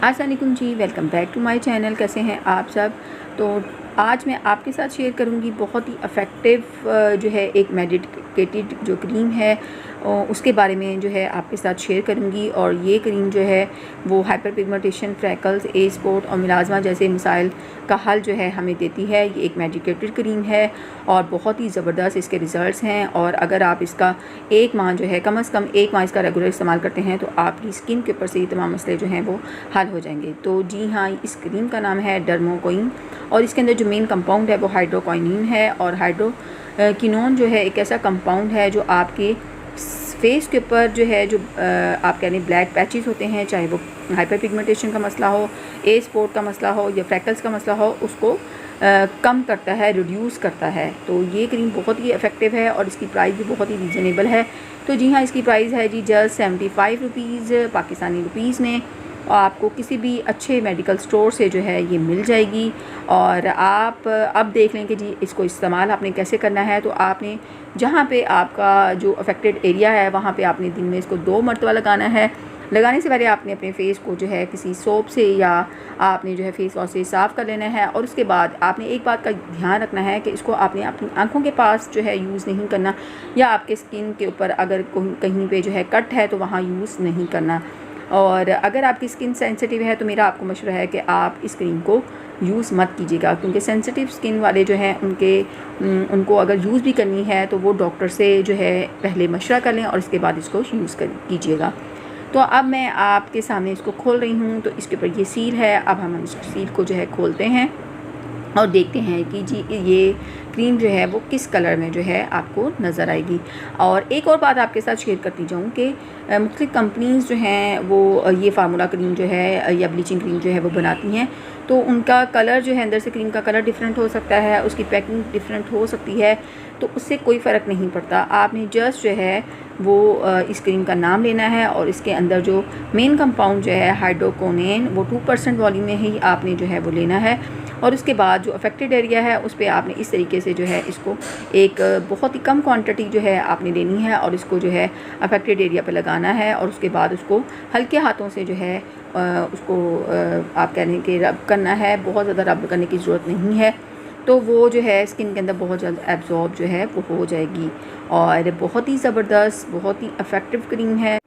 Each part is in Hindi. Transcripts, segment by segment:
अस्सलाम वालेकुम जी, welcome back to my channel. कैसे हैं आप सब। तो आज मैं आपके साथ शेयर करूंगी बहुत ही इफ़ेक्टिव जो है एक मेडिकेटेड जो क्रीम है उसके बारे में जो है आपके साथ शेयर करूंगी। और ये क्रीम जो है वो हाइपर पिगमेंटेशन, फ्रैकल्स, ए स्पॉट और मिलाजमा जैसे मसाइल का हल जो है हमें देती है। ये एक मेडिकेटेड क्रीम है और बहुत ही ज़बरदस्त इसके रिज़ल्ट्स हैं। और अगर आप इसका एक माह जो है कम से कम एक माह इसका रेगुलर इस्तेमाल करते हैं तो आपकी स्किन के ऊपर से ये तमाम मसले जो हैं वो हल हो जाएंगे। तो जी हाँ, इस क्रीम का नाम है डर्मोकोइन और इसके अंदर जो मेन कंपाउंड है वो हाइड्रोक्विनोन है। और हाइड्रोक्विनोन जो है एक ऐसा कंपाउंड है जो आपके फेस के ऊपर जो है जो आप कह रहे हैं ब्लैक पैचेस होते हैं, चाहे वो हाइपर पिगमेंटेशन का मसला हो, ए स्पॉट का मसला हो या फ्रैकल्स का मसला हो, उसको कम करता है, रिड्यूस करता है। तो ये क्रीम बहुत ही इफ़ेक्टिव है और इसकी प्राइस भी बहुत ही रीज़नेबल है। तो जी हाँ, इसकी प्राइस है जी जस्ट 75 रुपीज़ पाकिस्तानी रुपीज़ में। और आपको किसी भी अच्छे मेडिकल स्टोर से जो है ये मिल जाएगी। और आप अब देख लें कि जी इसको इस्तेमाल आपने कैसे करना है। तो आपने जहाँ पे आपका जो अफेक्टेड एरिया है वहाँ पे आपने दिन में इसको 2 मरतबा लगाना है। लगाने से पहले आपने अपने फेस को जो है किसी सोप से या आपने जो है फेस वॉश से साफ़ कर लेना है। और उसके बाद आपने एक बात का ध्यान रखना है कि इसको आपने अपनी आंखों के पास जो है यूज़ नहीं करना, या आपके स्किन के ऊपर अगर कहीं पे जो है कट है तो वहाँ यूज़ नहीं करना। और अगर आपकी स्किन सेंसिटिव है तो मेरा आपको मशवरा है कि आप इस क्रीम को यूज़ मत कीजिएगा, क्योंकि सेंसिटिव स्किन वाले जो हैं उनको अगर यूज़ भी करनी है तो वो डॉक्टर से जो है पहले मशवरा कर लें और इसके बाद इसको यूज़ कीजिएगा। तो अब मैं आपके सामने इसको खोल रही हूँ। तो इसके ऊपर ये सील है। अब हम इस सील को जो है खोलते हैं और देखते हैं कि जी ये क्रीम जो है वो किस कलर में जो है आपको नज़र आएगी। और एक और बात आपके साथ शेयर करती जाऊँ कि मुख्तलिफ़ कंपनीज़ जो हैं वो ये फार्मूला क्रीम जो है या ब्लीचिंग क्रीम जो है वो बनाती हैं, तो उनका कलर जो है अंदर से क्रीम का कलर डिफरेंट हो सकता है, उसकी पैकिंग डिफरेंट हो सकती है। तो उससे कोई फ़र्क नहीं पड़ता। आपने जस्ट जो है वो इस क्रीम का नाम लेना है और इसके अंदर जो मेन कंपाउंड जो है हाइड्रोक्विनोन वो 2% वॉल्यूम में ही आपने जो है वो लेना है। और उसके बाद जो अफेक्टेड एरिया है उस पर आपने इस तरीके से जो है इसको एक बहुत ही कम क्वांटिटी जो है आपने लेनी है और इसको जो है अफेक्टेड एरिया पे लगाना है। और उसके बाद उसको हल्के हाथों से जो है उसको आप कहने के रब करना है। बहुत ज़्यादा रब करने की ज़रूरत नहीं है, तो वो जो है स्किन के अंदर बहुत जल्द एब्जॉर्ब जो है वो हो जाएगी। और बहुत ही ज़बरदस्त, बहुत ही इफ़ेक्टिव क्रीम है।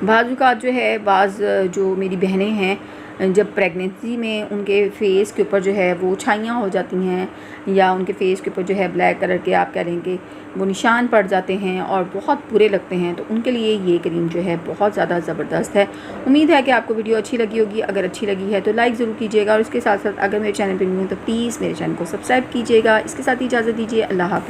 बाज़ जो है जो मेरी बहनें हैं जब प्रेगनेंसी में उनके फ़ेस के ऊपर जो है वो छाइयाँ हो जाती हैं या उनके फ़ेस के ऊपर जो है ब्लैक कलर के आप कह लें कि वो निशान पड़ जाते हैं और बहुत बुरे लगते हैं, तो उनके लिए ये क्रीम जो है बहुत ज़्यादा ज़बरदस्त है। उम्मीद है कि आपको वीडियो अच्छी लगी होगी। अगर अच्छी लगी है तो लाइक ज़रूर कीजिएगा और इसके साथ साथ अगर मेरे चैनल पर न्यू हैं तो प्लीज़ मेरे चैनल को सब्सक्राइब कीजिएगा। इसके साथ ही इजाज़त दीजिए। अल्लाह हाफ़िज़।